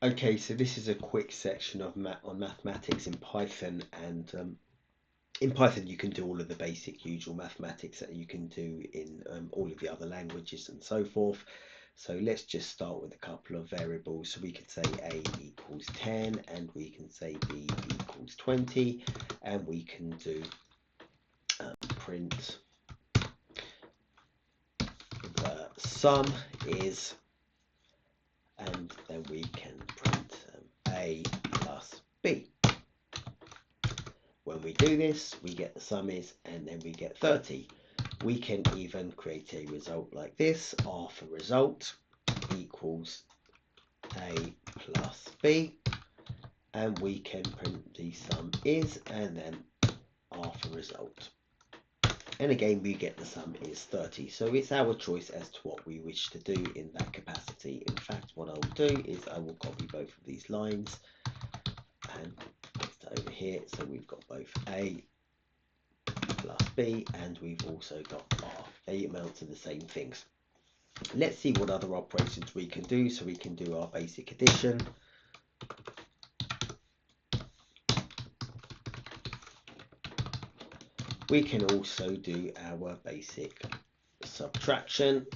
Okay, so this is a quick section of on mathematics in Python, and in Python you can do all of the basic usual mathematics that you can do in all of the other languages and so forth. So let's just start with a couple of variables. So we could say a equals 10, and we can say b equals 20, and we can do print the sum is, and then we can print a plus b. When we do this, we get the sum is, and then we get 30. We can even create a result like this. R for result equals a plus b, and we can print the sum is, and then R for result. And again, we get the sum is 30. So it's our choice as to what we wish to do in that capacity. In fact, what I will do is I will copy both of these lines and paste it over here. So we've got both A plus B, and we've also got R. They amount to the same things. Let's see what other operations we can do. So we can do our basic addition. We can also do our basic subtraction.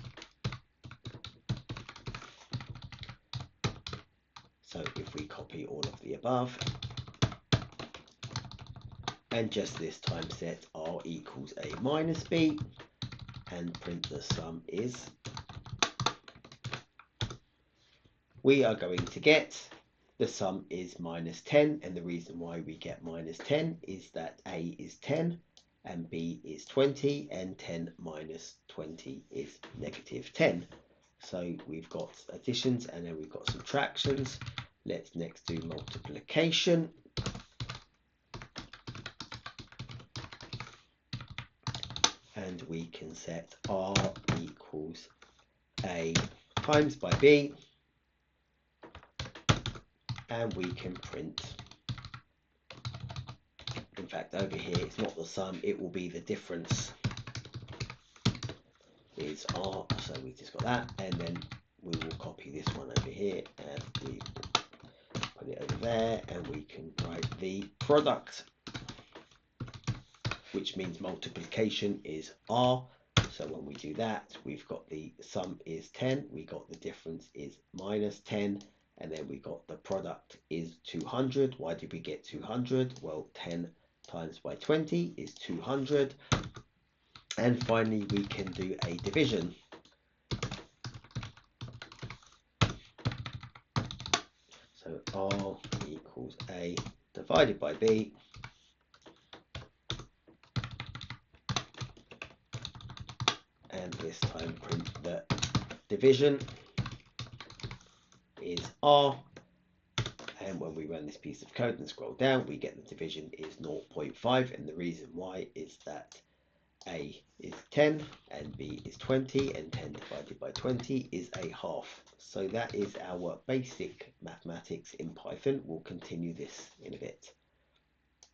So if we copy all of the above, and just this time set R equals A minus B, and print the sum is, we are going to get the sum is minus 10, and the reason why we get minus 10 is that A is 10 and B is 20, and 10 minus 20 is negative 10. So we've got additions and then we've got subtractions. Let's next do multiplication. And we can set R equals A times by B, and we can print, in fact over here it's not the sum, it will be the difference is R. So we just got that, and then we will copy this one over here and we will put it over there, and we can write the product, which means multiplication is R. So when we do that, we've got the sum is 10, we got the difference is minus 10, and then we got the product is 200. Why did we get 200? Well, 10 times by 20 is 200. And finally, we can do a division. So R equals A divided by B. And this time print the division is R. And when we run this piece of code and scroll down, we get the division is 0.5. And the reason why is that A is 10 and B is 20, and 10 divided by 20 is a half. So that is our basic mathematics in Python. We'll continue this in a bit.